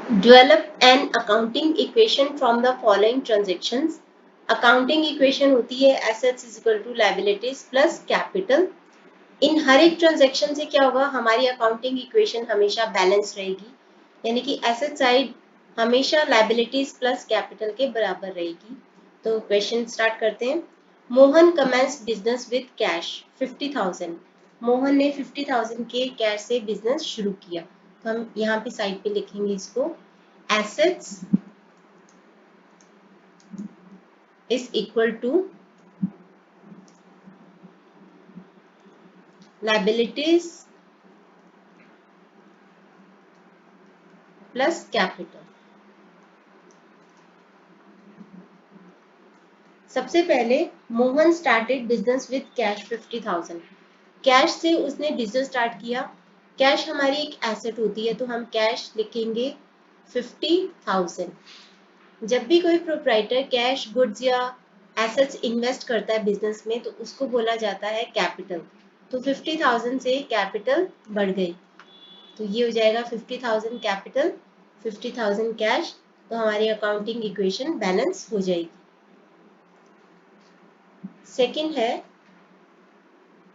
Develop an accounting equation from the following transactions. Accounting equation होती है assets is equal to liabilities plus capital. इन हर एक transaction से क्या होगा, हमारी अकाउंटिंग इक्वेशन हमेशा बैलेंस रहेगी, यानी कि एसेट साइड हमेशा लाइबिलिटीज प्लस कैपिटल के बराबर रहेगी। तो क्वेश्चन स्टार्ट करते हैं। Mohan commences business with cash 50,000। Mohan ने 50,000 के कैश से बिजनेस शुरू किया। तो हम यहाँ पे साइड पे लिखेंगे इसको, assets is equal to liabilities plus capital। सबसे पहले Mohan started business with cash 50,000। Cash से उसने बिजनेस स्टार्ट किया। कैश हमारी एक एसेट होती है, तो हम कैश लिखेंगे 50,000। जब भी कोई प्रोप्राइटर कैश, गुड्स या एसेट्स इन्वेस्ट करता है बिजनेस में, तो उसको बोला जाता है कैपिटल। तो 50,000 से कैपिटल बढ़ गई, तो ये हो जाएगा 50,000 कैपिटल 50,000 कैश। तो हमारी अकाउंटिंग इक्वेशन बैलेंस हो जाएगी। सेकंड है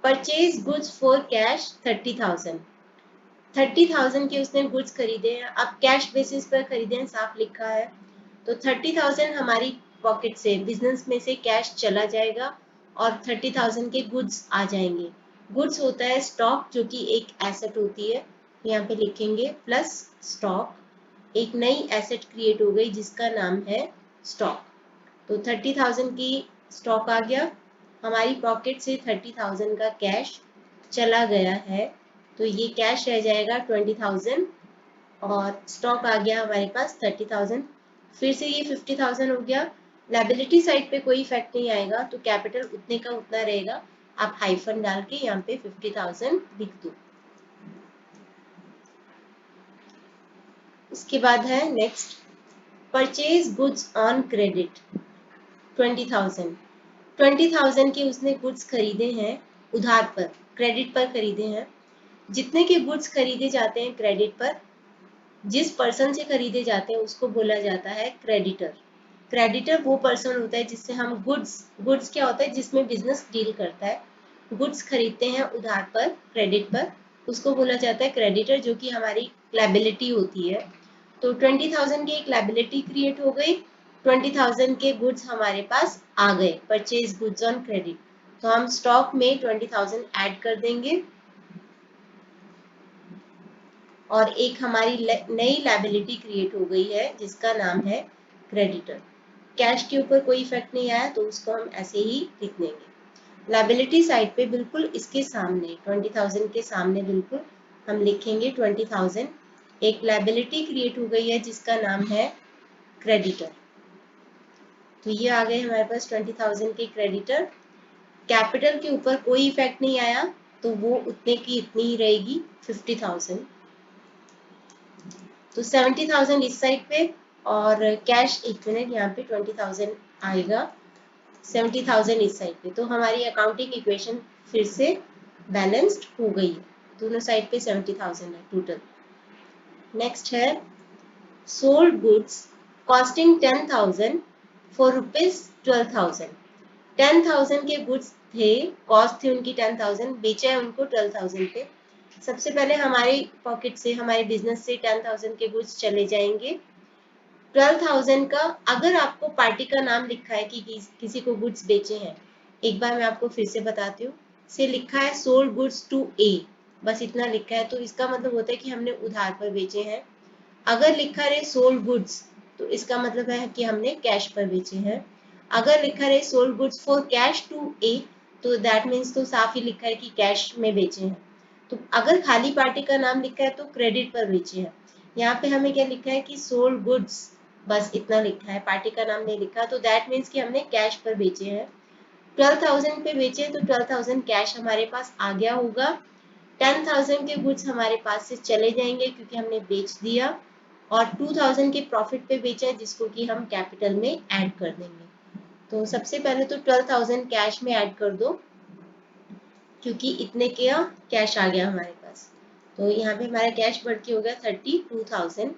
परचेज गुड्स फॉर कैश 30,000। 30,000 के उसने गुड्स खरीदे हैं, अब कैश बेसिस पर खरीदे हैं, साफ लिखा है। तो 30,000 हमारी पॉकेट से, बिजनेस में से कैश चला जाएगा और 30,000 के गुड्स आ जाएंगे। गुड्स होता है स्टॉक, जो कि एक एसेट होती है, यहाँ पे लिखेंगे प्लस स्टॉक। एक नई एसेट क्रिएट हो गई जिसका नाम है स्टॉक। तो 30,000 की स्टॉक आ गया, हमारी पॉकेट से 30,000 का कैश चला गया है, तो ये कैश रह जाएगा 20,000 और स्टॉक आ गया हमारे पास 30,000। फिर से ये 50,000 हो गया। लायबिलिटी साइड पे कोई इफेक्ट नहीं आएगा, तो कैपिटल उतने का उतना रहेगा। आप हाइफन डाल के यहाँ पे 50,000 लिख दो। उसके बाद है next, purchase goods on credit 20,000। 20,000 के उसने गुड्स खरीदे हैं उधार पर, क्रेडिट पर खरीदे हैं। जितने के गुड्स खरीदे जाते हैं क्रेडिट पर, जिस पर्सन से खरीदे जाते हैं उसको बोला जाता है क्रेडिटर। क्रेडिटर वो पर्सन होता है जिससे हम गुड्स क्या होता है, जिसमें बिजनेस डील करता है, गुड्स खरीदते हैं उधार पर, क्रेडिट पर, उसको बोला जाता है क्रेडिटर, जो कि हमारी लायबिलिटी होती है। तो 20,000 की एक लायबिलिटी क्रिएट हो गई, 20,000 के गुड्स हमारे पास आ गए, परचेज गुड्स ऑन क्रेडिट। तो हम स्टॉक में 20,000 ऐड कर देंगे और एक हमारी नई लायबिलिटी क्रिएट हो गई है जिसका नाम है क्रेडिटर। कैश के ऊपर कोई इफेक्ट नहीं आया, तो उसको हम ऐसे ही लिख देंगे। लायबिलिटी साइड पे बिल्कुल इसके सामने 20,000 के सामने बिल्कुल हम लिखेंगे 20,000। एक लायबिलिटी क्रिएट हो गई है जिसका नाम है क्रेडिटर। तो ये आ गए हमारे पास 20,000 के क्रेडिटर। कैपिटल के ऊपर कोई इफेक्ट नहीं आया, तो वो उतने की इतनी ही रहेगी 50,000। तो 70,000 इस साइड पे और कैश, एक मिनट, यहाँ पे 20,000 आएगा, 70,000 इस साइड पे। तो हमारी अकाउंटिंग इक्वेशन फिर से बैलेंस्ड हो गई है, दोनों साइड पे 70,000 है टोटल। नेक्स्ट है sold goods costing 10,000 for rupees 12,000। 10,000 के गुड्स थे, कॉस्ट थी उनकी 10,000, बेचा है उनको 12,000 पे। सबसे पहले हमारी पॉकेट से, हमारे बिजनेस से 10,000 के गुड्स चले जाएंगे। 12,000 का, अगर आपको पार्टी का नाम लिखा है कि किसी को गुड्स बेचे हैं, एक बार मैं आपको फिर से बताती हूँ, से लिखा है सोल्ड गुड्स टू ए, बस इतना लिखा है, तो इसका मतलब होता है कि हमने उधार पर बेचे हैं। अगर लिखा रहे सोल्ड गुड्स, तो इसका मतलब है कि हमने कैश पर बेचे हैं। अगर लिखा रहे sold goods for cash to A, तो दैट मीन्स तो साफ ही लिखा है कि कैश में बेचे हैं। तो अगर खाली पार्टी का नाम लिखा है तो क्रेडिट पर बेचे हैं। यहाँ पे हमें क्या लिखा है कि सोल्ड गुड्स, बस इतना लिखा है, पार्टी का नाम नहीं लिखा, तो दैट मीन्स कि हमने कैश पर बेचे हैं। 12,000 पे बेचे, तो 12,000 कैश हमारे पास आ गया होगा। 10,000 के गुड्स हमारे पास से चले जाएंगे क्योंकि हमने बेच दिया, और 2,000 के प्रॉफिट पे बेचा है जिसको कि हम कैपिटल में ऐड कर देंगे। तो सबसे पहले तो 12,000 कैश में ऐड कर दो, क्योंकि इतने का कैश आ गया हमारे पास। तो यहाँ पे हमारा कैश बढ़ के हो गया 32,000।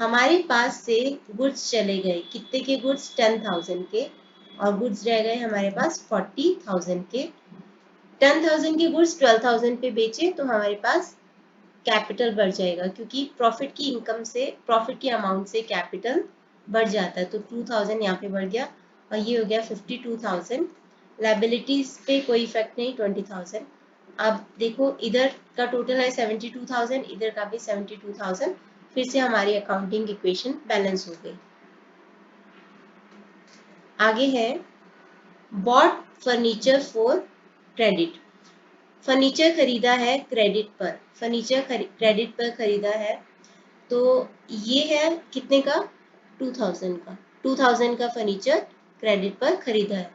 हमारे पास से गुड्स चले गए, कितने के गुड्स? 10,000 के, और गुड्स रह गए हमारे पास 40,000 के। 10,000 के गुड्स 12,000 पे बेचे तो हमारे पास कैपिटल बढ़ जाएगा, क्योंकि प्रॉफिट की इनकम से, प्रॉफिट की अमाउंट से कैपिटल बढ़ जाता है। तो 2,000 यहाँ पे बढ़ गया और ये हो गया 52,000। लाइबिलिटीज पे कोई इफेक्ट नहीं, 20,000। अब देखो इधर का टोटल है 72,000, इधर का भी 72,000। फिर से हमारी अकाउंटिंग इक्वेशन बैलेंस हो गई। आगे है bought furniture for credit. Furniture खरीदा है क्रेडिट पर, फर्नीचर क्रेडिट पर खरीदा है, तो ये है कितने का? 2,000 का। 2,000 का फर्नीचर क्रेडिट पर खरीदा है।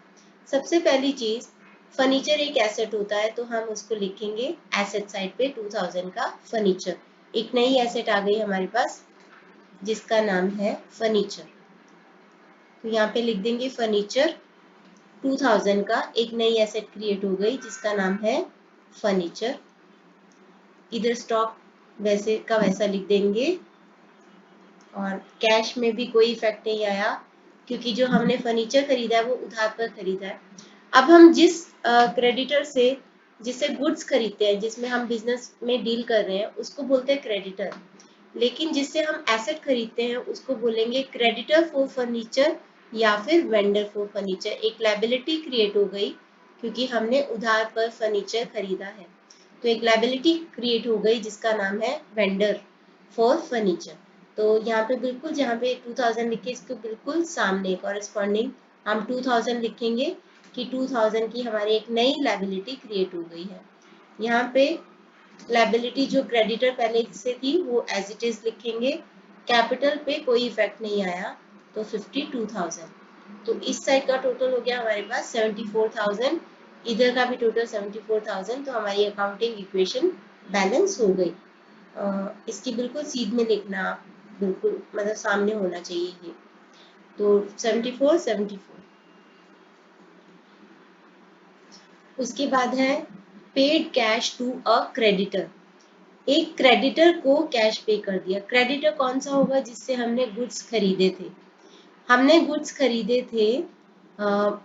सबसे पहली चीज, फर्नीचर एक एसेट होता है, तो हम उसको लिखेंगे एसेट साइड पे 2,000 का फर्नीचर। एक नई एसेट आ गई हमारे पास जिसका नाम है फर्नीचर, तो यहाँ पे लिख देंगे फर्नीचर। 2,000 का एक नई एसेट क्रिएट हो गई जिसका नाम है फर्नीचर। इधर स्टॉक वैसे का वैसा लिख देंगे, और कैश में भी कोई इफेक्ट नहीं आया, क्योंकि जो हमने फर्नीचर खरीदा है वो उधार पर खरीदा है। अब हम जिस क्रेडिटर से, जिससे गुड्स खरीदते हैं, जिसमें हम बिजनेस में डील कर रहे हैं, उसको बोलते हैं क्रेडिटर। लेकिन जिससे हम एसेट खरीदते हैं उसको बोलेंगे क्रेडिटर फॉर फर्नीचर या फिर वेंडर फॉर फर्नीचर। एक लायबिलिटी क्रिएट हो गई क्योंकि हमने उधार पर फर्नीचर खरीदा है, तो एक लायबिलिटी क्रिएट हो गई जिसका नाम है वेंडर फॉर फर्नीचर। तो यहाँ पे बिल्कुल जहाँ पे 2,000 लिखे इसको बिल्कुल सामने कॉरेस्पॉन्डिंग हम 2,000 लिखेंगे कि 2,000 की हमारी एक नई लायबिलिटी क्रिएट हो गई है। यहाँ पे लायबिलिटी जो क्रेडिटर पहले से थी वो एज इट इज लिखेंगे, कैपिटल पे कोई इफेक्ट नहीं आया, तो 52,000। तो इस साइड का टोटल हो गया हमारे पास 74,000, इधर का भी टोटल 74,000। तो हमारी अकाउंटिंग इक्वेशन बैलेंस हो गई। इसकी बिल्कुल सीध में लिखना, बिल्कुल मतलब सामने होना चाहिए ये। तो 74 74। उसके बाद है paid cash to a creditor. एक क्रेडिटर को कैश पे कर दिया। क्रेडिटर कौन सा होगा? जिससे हमने गुड्स खरीदे थे। हमने गुड्स खरीदे थे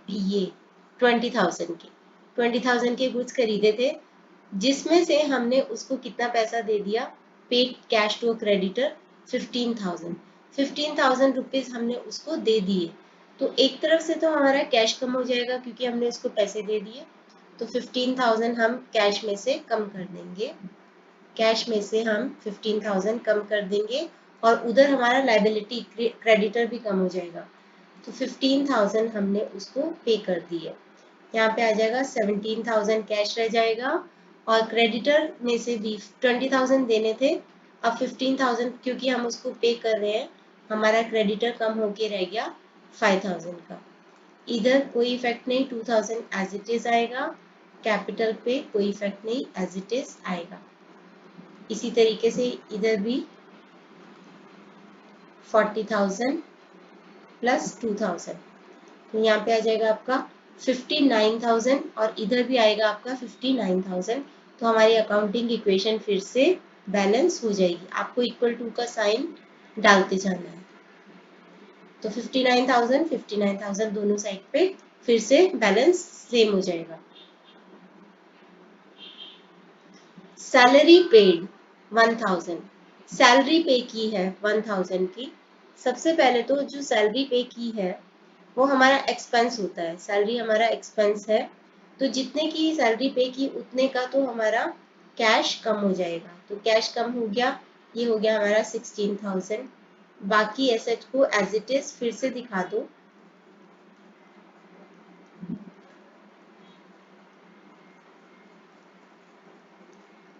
ये 20,000 के, 20,000 के गुड्स खरीदे थे, जिसमें से हमने उसको कितना पैसा दे दिया? Paid cash to creditor 15,000। 15,000 rupees हमने उसको दे दिए। तो एक तरफ से तो हमारा कैश कम हो जाएगा क्योंकि हमने उसको पैसे दे दिए, तो 15,000 हम कैश में से कम कर देंगे। कैश में से हम 15,000 कम कर देंगे और उधर हमारा लायबिलिटी क्रेडिटर भी कम हो जाएगा। तो 15,000 हमने उसको पे कर दिए। यहाँ पे आ जाएगा 17,000 कैश रह जाएगा, और क्रेडिटर में से भी 20,000 देने थे, अब 15,000 क्योंकि हम उसको पे कर रहे हैं, हमारा क्रेडिटर कम होके रह गया 5,000 का। इधर कोई इफेक्ट नहीं, 2,000 एज इट इज आएगा, कैपिटल पे कोई इफेक्ट नहीं, एज इट इज आएगा। इसी तरीके से इधर भी 40,000 प्लस 2,000, तो यहाँ पे आ जाएगा आपका 59,000, और इधर भी आएगा आपका 59,000। तो हमारी अकाउंटिंग इक्वेशन फिर से बैलेंस हो जाएगी। आपको इक्वल टू का साइन डालते जाना है। तो 59,000 59,000 दोनों साइड पे फिर से बैलेंस सेम हो जाएगा। सैलरी पेड 1,000, सैलरी पे की है 1,000 की। सबसे पहले तो जो सैलरी पे की है वो हमारा एक्सपेंस होता है, सैलरी हमारा एक्सपेंस है, तो जितने की सैलरी पे की उतने का तो हमारा कैश कम हो जाएगा। तो कैश कम हो गया, ये हो गया हमारा 16,000। बाकी एसेट को एज इट इज फिर से दिखा दो।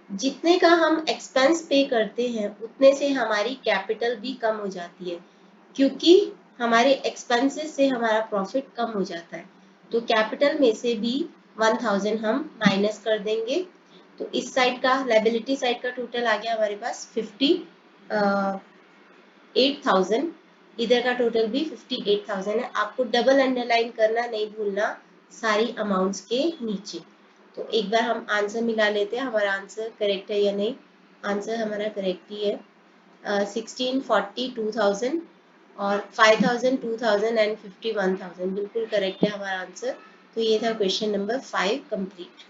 जितने का हम एक्सपेंस पे करते हैं उतने से हमारी कैपिटल भी कम हो जाती है, क्योंकि हमारे एक्सपेंसेस से हमारा प्रॉफिट कम हो जाता है। तो कैपिटल में से भी 1,000 हम माइनस कर देंगे। तो इस साइड का लायबिलिटी साइड का टोटल आ गया हमारे पास 58,000, इधर का टोटल भी 58,000 है। आपको डबल अंडरलाइन करना नहीं भूलना सारी अमाउंट्स के नीचे। तो एक बार हम आंसर मिला लेते हैं, हमारा आंसर करेक्ट है या नहीं। आंसर हमारा करेक्ट ही है। 16, 40, 2000 और 5000, 2000 एंड 51,000 बिल्कुल करेक्ट है हमारा आंसर। तो ये था क्वेश्चन नंबर 5 कंप्लीट।